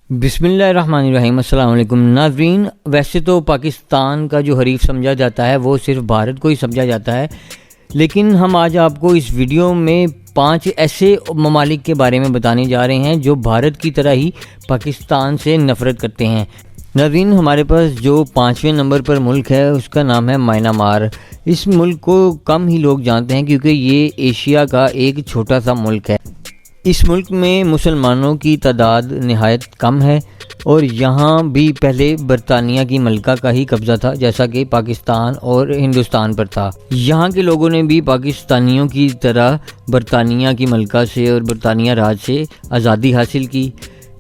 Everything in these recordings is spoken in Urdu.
بسم اللہ الرحمن الرحیم۔ السلام علیکم ناظرین، ویسے تو پاکستان کا جو حریف سمجھا جاتا ہے وہ صرف بھارت کو ہی سمجھا جاتا ہے، لیکن ہم آج آپ کو اس ویڈیو میں 5 ایسے ممالک کے بارے میں بتانے جا رہے ہیں جو بھارت کی طرح ہی پاکستان سے نفرت کرتے ہیں۔ ناظرین، ہمارے پاس جو 5ویں نمبر پر ملک ہے اس کا نام ہے میانمار۔ اس ملک کو کم ہی لوگ جانتے ہیں کیونکہ یہ ایشیا کا ایک چھوٹا سا ملک ہے۔ اس ملک میں مسلمانوں کی تعداد نہایت کم ہے اور یہاں بھی پہلے برطانیہ کی ملکہ کا ہی قبضہ تھا، جیسا کہ پاکستان اور ہندوستان پر تھا۔ یہاں کے لوگوں نے بھی پاکستانیوں کی طرح برطانیہ کی ملکہ سے اور برطانیہ راج سے آزادی حاصل کی۔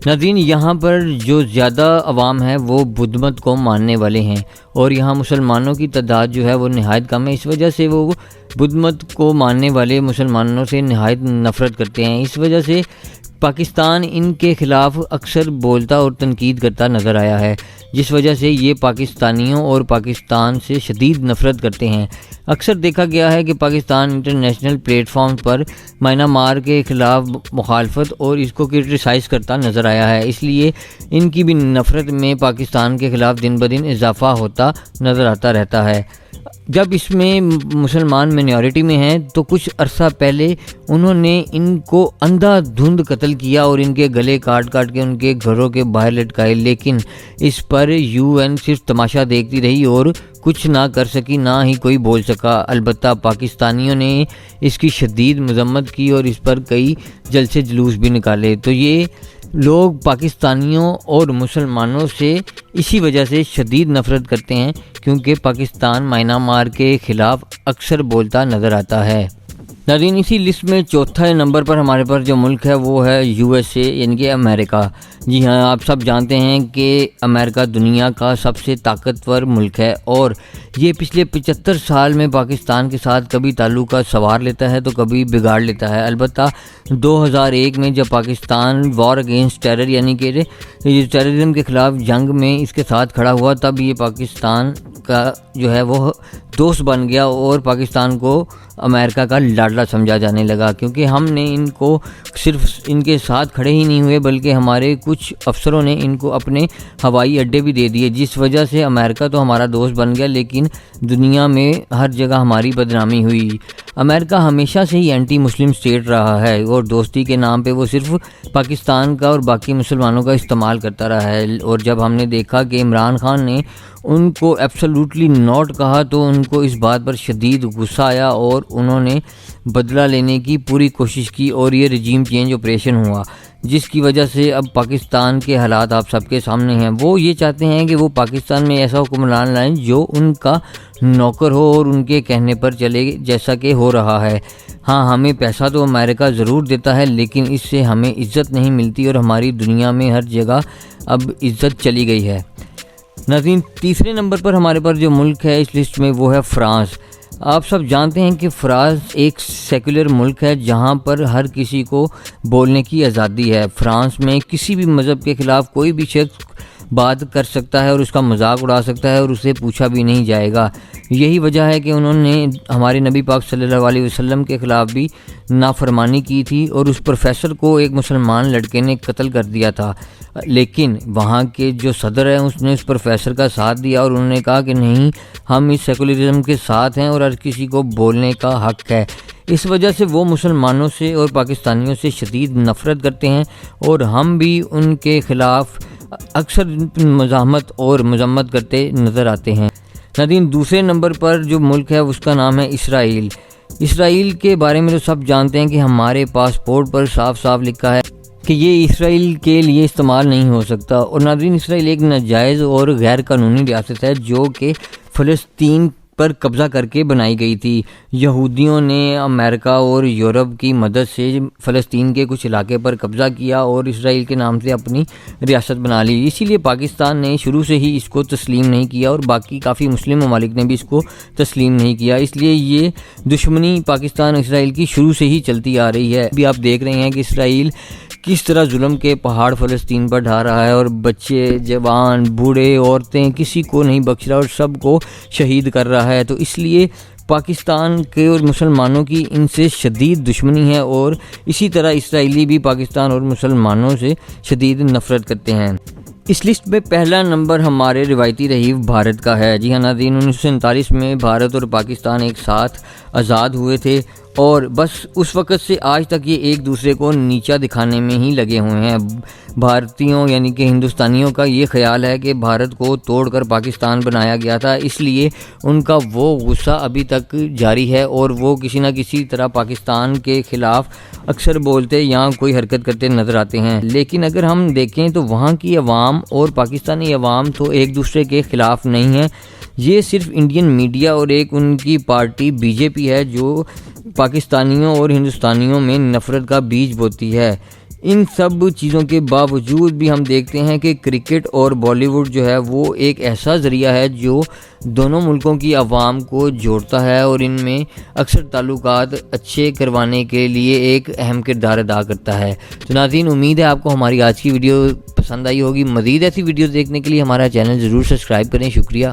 ناظرین، یہاں پر جو زیادہ عوام ہے وہ بدھ مت کو ماننے والے ہیں اور یہاں مسلمانوں کی تعداد جو ہے وہ نہایت کم ہے۔ اس وجہ سے وہ بدھ مت کو ماننے والے مسلمانوں سے نہایت نفرت کرتے ہیں۔ اس وجہ سے پاکستان ان کے خلاف اکثر بولتا اور تنقید کرتا نظر آیا ہے، جس وجہ سے یہ پاکستانیوں اور پاکستان سے شدید نفرت کرتے ہیں۔ اکثر دیکھا گیا ہے کہ پاکستان انٹرنیشنل پلیٹ فارم پر میانمار کے خلاف مخالفت اور اس کو کرٹیسائز کرتا نظر آیا ہے، اس لیے ان کی بھی نفرت میں پاکستان کے خلاف دن بدن اضافہ ہوتا نظر آتا رہتا ہے۔ جب اس میں مسلمان مینورٹی میں ہیں تو کچھ عرصہ پہلے انہوں نے ان کو اندھا دھند قتل کیا اور ان کے گلے کاٹ کے ان کے گھروں کے باہر لٹکائے، لیکن اس پر UN صرف تماشا دیکھتی رہی اور کچھ نہ کر سکی، نہ ہی کوئی بول سکا۔ البتہ پاکستانیوں نے اس کی شدید مذمت کی اور اس پر کئی جلسے جلوس بھی نکالے۔ تو یہ لوگ پاکستانیوں اور مسلمانوں سے اسی وجہ سے شدید نفرت کرتے ہیں کیونکہ پاکستان میانمار کے خلاف اکثر بولتا نظر آتا ہے۔ ناظرین، اسی لسٹ میں 4 نمبر پر ہمارے پاس جو ملک ہے وہ ہے USA یعنی کہ امریکہ۔ جی ہاں، آپ سب جانتے ہیں کہ امریکہ دنیا کا سب سے طاقتور ملک ہے اور یہ پچھلے 75 سال میں پاکستان کے ساتھ کبھی تعلقہ سنوار لیتا ہے تو کبھی بگاڑ لیتا ہے۔ البتہ 2001 میں جب پاکستان وار اگینسٹ ٹیرر یعنی کہ ٹیررزم کے خلاف جنگ میں اس کے ساتھ کھڑا ہوا، تب یہ پاکستان کا جو ہے وہ دوست بن گیا اور پاکستان کو امریکہ کا لاڈلا سمجھا جانے لگا، کیونکہ ہم نے ان کو صرف ان کے ساتھ کھڑے ہی نہیں ہوئے بلکہ ہمارے کچھ افسروں نے ان کو اپنے ہوائی اڈے بھی دے دیے، جس وجہ سے امریکہ تو ہمارا دوست بن گیا لیکن دنیا میں ہر جگہ ہماری بدنامی ہوئی۔ امریکہ ہمیشہ سے ہی اینٹی مسلم اسٹیٹ رہا ہے اور دوستی کے نام پہ وہ صرف پاکستان کا اور باقی مسلمانوں کا استعمال کرتا رہا ہے، اور جب ہم نے دیکھا کہ عمران خان نے ان کو ایبسلیوٹلی ناٹ کہا تو ان کو اس بات پر شدید غصہ آیا اور انہوں نے بدلہ لینے کی پوری کوشش کی اور یہ رجیم چینج آپریشن ہوا، جس کی وجہ سے اب پاکستان کے حالات آپ سب کے سامنے ہیں۔ وہ یہ چاہتے ہیں کہ وہ پاکستان میں ایسا حکمران لائیں جو ان کا نوکر ہو اور ان کے کہنے پر چلے، جیسا کہ ہو رہا ہے۔ ہاں، ہمیں پیسہ تو امریکہ ضرور دیتا ہے لیکن اس سے ہمیں عزت نہیں ملتی اور ہماری دنیا میں ہر جگہ اب عزت چلی گئی ہے۔ ناظرین، 3 نمبر پر ہمارے پاس جو ملک ہے اس لسٹ میں وہ ہے فرانس۔ آپ سب جانتے ہیں کہ فرانس ایک سیکولر ملک ہے جہاں پر ہر کسی کو بولنے کی آزادی ہے۔ فرانس میں کسی بھی مذہب کے خلاف کوئی بھی شخص بات کر سکتا ہے اور اس کا مذاق اڑا سکتا ہے اور اسے پوچھا بھی نہیں جائے گا۔ یہی وجہ ہے کہ انہوں نے ہمارے نبی پاک صلی اللہ علیہ وسلم کے خلاف بھی نافرمانی کی تھی اور اس پروفیسر کو ایک مسلمان لڑکے نے قتل کر دیا تھا، لیکن وہاں کے جو صدر ہیں اس نے اس پروفیسر کا ساتھ دیا اور انہوں نے کہا کہ نہیں، ہم اس سیکولرزم کے ساتھ ہیں اور ہر کسی کو بولنے کا حق ہے۔ اس وجہ سے وہ مسلمانوں سے اور پاکستانیوں سے شدید نفرت کرتے ہیں اور ہم بھی ان کے خلاف اکثر مزاحمت اور مذمت کرتے نظر آتے ہیں۔ ناظرین، 2 نمبر پر جو ملک ہے اس کا نام ہے اسرائیل۔ اسرائیل کے بارے میں تو سب جانتے ہیں کہ ہمارے پاسپورٹ پر صاف صاف لکھا ہے کہ یہ اسرائیل کے لیے استعمال نہیں ہو سکتا۔ اور ناظرین، اسرائیل ایک ناجائز اور غیر قانونی ریاست ہے جو کہ فلسطین پر قبضہ کر کے بنائی گئی تھی۔ یہودیوں نے امریکہ اور یورپ کی مدد سے فلسطین کے کچھ علاقے پر قبضہ کیا اور اسرائیل کے نام سے اپنی ریاست بنا لی، اسی لیے پاکستان نے شروع سے ہی اس کو تسلیم نہیں کیا اور باقی کافی مسلم ممالک نے بھی اس کو تسلیم نہیں کیا۔ اس لیے یہ دشمنی پاکستان اسرائیل کی شروع سے ہی چلتی آ رہی ہے۔ ابھی آپ دیکھ رہے ہیں کہ اسرائیل کس طرح ظلم کے پہاڑ فلسطین پر ڈھا رہا ہے اور بچے، جوان، بوڑھے، عورتیں کسی کو نہیں بخش رہا اور سب کو شہید کر رہا ہے۔ تو اس لیے پاکستان کے اور مسلمانوں کی ان سے شدید دشمنی ہے، اور اسی طرح اسرائیلی بھی پاکستان اور مسلمانوں سے شدید نفرت کرتے ہیں۔ اس لسٹ پہ پہلا نمبر ہمارے روایتی رہیف بھارت کا ہے۔ جی ہاں ناظرین، 1947 میں بھارت اور پاکستان ایک ساتھ آزاد ہوئے تھے، اور بس اس وقت سے آج تک یہ ایک دوسرے کو نیچا دکھانے میں ہی لگے ہوئے ہیں۔ بھارتیوں یعنی کہ ہندوستانیوں کا یہ خیال ہے کہ بھارت کو توڑ کر پاکستان بنایا گیا تھا، اس لیے ان کا وہ غصہ ابھی تک جاری ہے، اور وہ کسی نہ کسی طرح پاکستان کے خلاف اکثر بولتے یا کوئی حرکت کرتے نظر آتے ہیں۔ لیکن اگر ہم دیکھیں تو وہاں کی عوام اور پاکستانی عوام تو ایک دوسرے کے خلاف نہیں ہیں، یہ صرف انڈین میڈیا اور ایک ان کی پارٹی بی جے پی ہے جو پاکستانیوں اور ہندوستانیوں میں نفرت کا بیج بوتی ہے۔ ان سب چیزوں کے باوجود بھی ہم دیکھتے ہیں کہ کرکٹ اور بالی ووڈ جو ہے وہ ایک ایسا ذریعہ ہے جو دونوں ملکوں کی عوام کو جوڑتا ہے، اور ان میں اکثر تعلقات اچھے کروانے کے لیے ایک اہم کردار ادا کرتا ہے۔ تو ناظرین، امید ہے آپ کو ہماری آج کی ویڈیو پسند آئی ہوگی۔ مزید ایسی ویڈیوز دیکھنے کے لیے ہمارا چینل ضرور سبسکرائب کریں۔ شکریہ۔